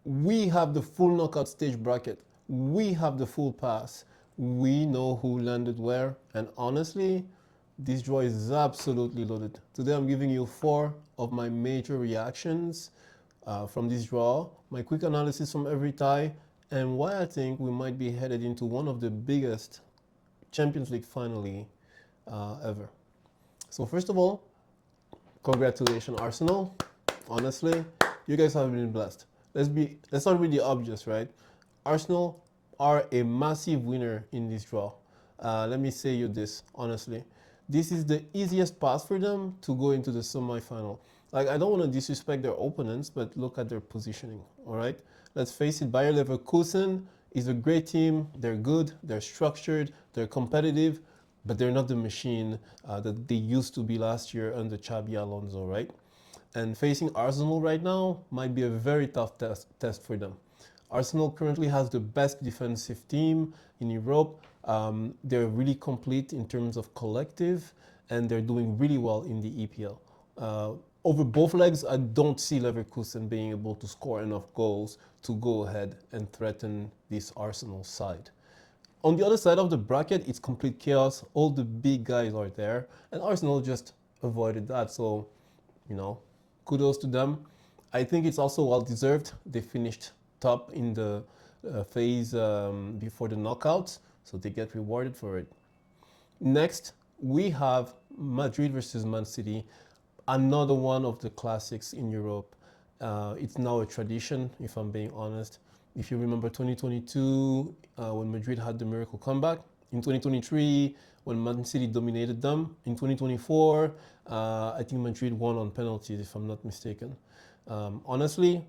We have the full knockout stage bracket. We have the full pass. We know who landed where. And honestly, this draw is absolutely loaded. Today I'm giving you 4 of my major reactions from this draw, my quick analysis from every tie, and why I think we might be headed into one of the biggest Champions League finale ever. So first of all, congratulations Arsenal. Honestly, you guys have been blessed. Let's start with the obvious, right? Arsenal are a massive winner in this draw. Let me say you this honestly. This is the easiest path for them to go into the semi-final. Like, I don't want to disrespect their opponents, but look at their positioning. All right, let's face it. Bayer Leverkusen is a great team. They're good. They're structured. They're competitive, but they're not the machine that they used to be last year under Xabi Alonso, right? And facing Arsenal right now might be a very tough test for them. Arsenal currently has the best defensive team in Europe. They're really complete in terms of collective, and they're doing really well in the EPL. Over both legs, I don't see Leverkusen being able to score enough goals to go ahead and threaten this Arsenal side. On the other side of the bracket, it's complete chaos. All the big guys are there, and Arsenal just avoided that. So, you know, kudos to them. I think it's also well deserved. They finished top in the phase before the knockouts, so they get rewarded for it. Next, we have Madrid versus Man City, another one of the classics in Europe. It's now a tradition, if I'm being honest. If you remember 2022, when Madrid had the miracle comeback, in 2023, when Man City dominated them, in 2024, I think Madrid won on penalties, if I'm not mistaken. Honestly,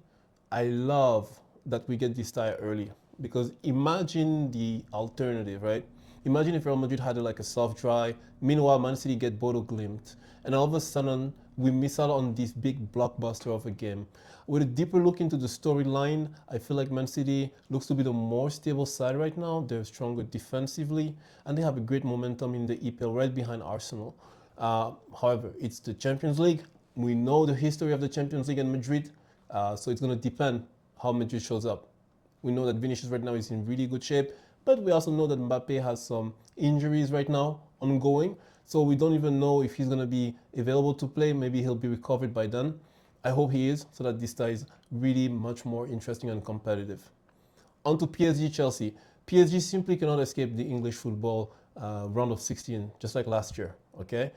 I love that we get this tie early, because imagine the alternative, right? Imagine if Real Madrid had like a soft dry. Meanwhile, Man City get Bodo Glimt, and all of a sudden we miss out on this big blockbuster of a game. With a deeper look into the storyline, I feel like Man City looks to be the more stable side right now. They're stronger defensively, and they have a great momentum in the EPL right behind Arsenal. However, it's the Champions League. We know the history of the Champions League and Madrid, so it's going to depend how Madrid shows up. We know that Vinicius right now is in really good shape, but we also know that Mbappe has some injuries right now ongoing. So we don't even know if he's going to be available to play. Maybe he'll be recovered by then. I hope he is, so that this tie is really much more interesting and competitive. On to PSG Chelsea. PSG simply cannot escape the English football round of 16, just like last year. Okay,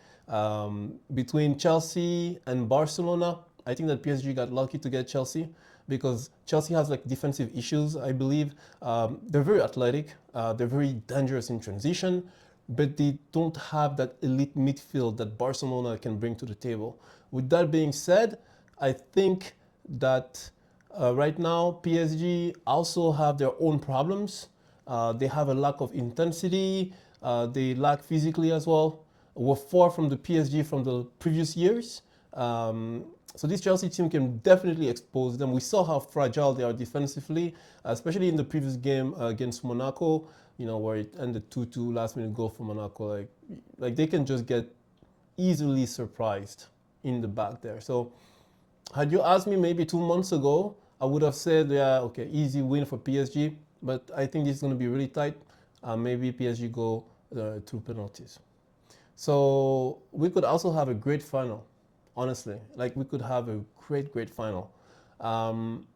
between Chelsea and Barcelona, I think that PSG got lucky to get Chelsea, because Chelsea has like defensive issues. I believe they're very athletic, they're very dangerous in transition, but they don't have that elite midfield that Barcelona can bring to the table. With that being said, I think that right now PSG also have their own problems. They have a lack of intensity. They lack physically as well. We're far from the PSG from the previous years. So this Chelsea team can definitely expose them. We saw how fragile they are defensively, especially in the previous game against Monaco, you know, where it ended 2-2, last minute goal for Monaco. Like they can just get easily surprised in the back there. So had you asked me maybe 2 months ago, I would have said, yeah, okay, easy win for PSG. But I think this is going to be really tight. Maybe PSG go through penalties. So we could also have a great final, honestly. Like we could have a great final. Um,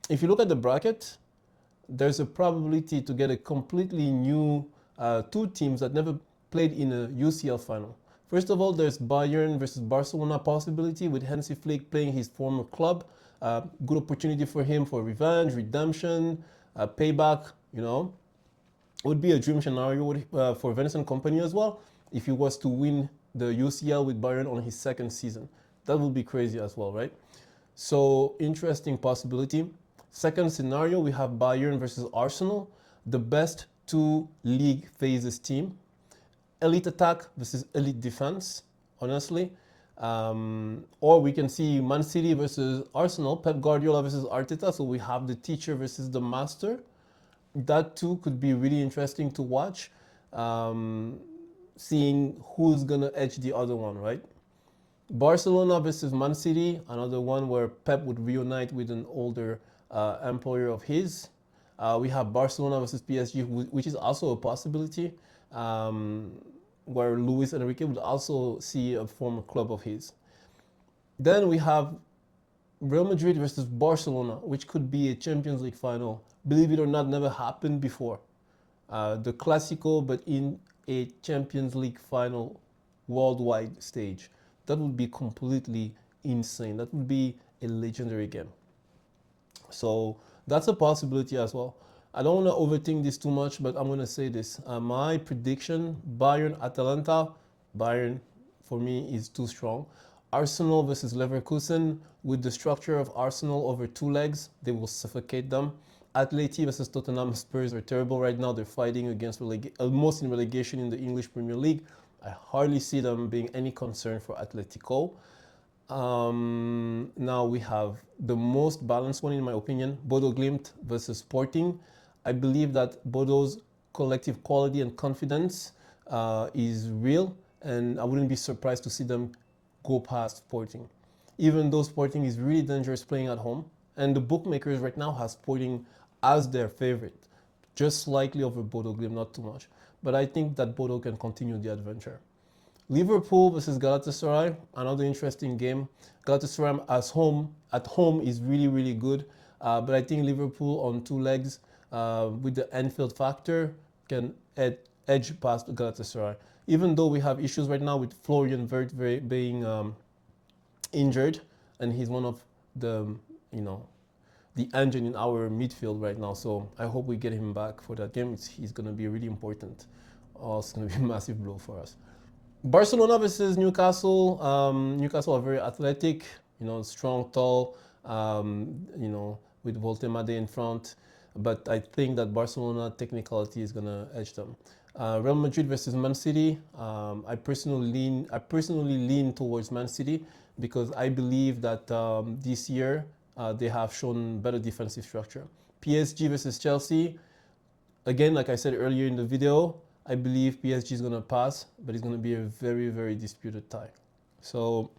if you look at the bracket, there's a probability to get a completely new 2 teams that never played in a UCL final. First of all, there's Bayern versus Barcelona possibility with Hansi Flick playing his former club. Good opportunity for him for revenge, redemption, payback. You know, would be a dream scenario for Vincent Company as well if he was to win the UCL with Bayern on his second season. That would be crazy as well, right? So interesting possibility. Second scenario, we have Bayern versus Arsenal, the best 2 league phases team. Elite attack versus elite defense, honestly. Or we can see Man City versus Arsenal, Pep Guardiola versus Arteta. So we have the teacher versus the master. That too could be really interesting to watch, seeing who's gonna edge the other one, right? Barcelona versus Man City, another one where Pep would reunite with an older employer of his. We have Barcelona versus PSG, which is also a possibility, where Luis Enrique would also see a former club of his. Then we have Real Madrid versus Barcelona, which could be a Champions League final. Believe it or not, never happened before. The Clasico, but in a Champions League final worldwide stage. That would be completely insane. That would be a legendary game. So that's a possibility as well. I don't want to overthink this too much, but I'm going to say this. My prediction, Bayern Atalanta, Bayern for me is too strong. Arsenal versus Leverkusen, with the structure of Arsenal over two legs, they will suffocate them. Atleti versus Tottenham, Spurs are terrible right now. They're fighting against almost in relegation in the English Premier League. I hardly see them being any concern for Atletico. Now we have the most balanced one in my opinion, Bodo Glimt versus Sporting. I believe that Bodo's collective quality and confidence is real, and I wouldn't be surprised to see them go past Sporting. Even though Sporting is really dangerous playing at home, and the bookmakers right now have Sporting as their favorite, just slightly over Bodo Glimt, not too much. But I think that Bodo can continue the adventure. Liverpool versus Galatasaray, another interesting game. Galatasaray at home is really, really good. But I think Liverpool on two legs with the Anfield factor can edge past Galatasaray. Even though we have issues right now with Florian Wirtz being injured, and he's one of the, the engine in our midfield right now. So I hope we get him back for that game. He's going to be really important. It's going to be a massive blow for us. Barcelona versus Newcastle. Newcastle are very athletic, strong, tall, with Voltemade in front. But I think that Barcelona technicality is going to edge them. Real Madrid versus Man City. I personally lean towards Man City because I believe that this year they have shown better defensive structure. PSG versus Chelsea. Again, like I said earlier in the video, I believe PSG is going to pass, but it's going to be a very, very disputed tie. So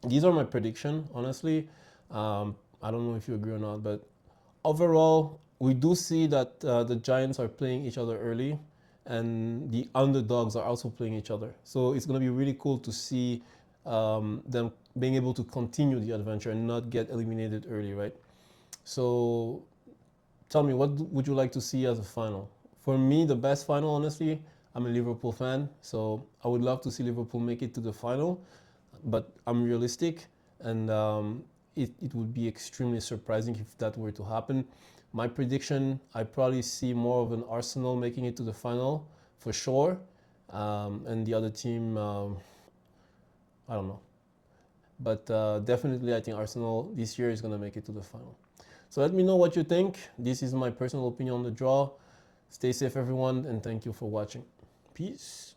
these are my prediction, honestly. I don't know if you agree or not, but overall, we do see that the Giants are playing each other early, and the underdogs are also playing each other. So it's going to be really cool to see them being able to continue the adventure and not get eliminated early, right? So tell me, what would you like to see as a final? For me, the best final, honestly, I'm a Liverpool fan, so I would love to see Liverpool make it to the final, but I'm realistic, and it would be extremely surprising if that were to happen. My prediction, I probably see more of an Arsenal making it to the final, for sure, and the other team, I don't know. But definitely, I think Arsenal this year is going to make it to the final. So let me know what you think. This is my personal opinion on the draw. Stay safe, everyone, and thank you for watching. Peace.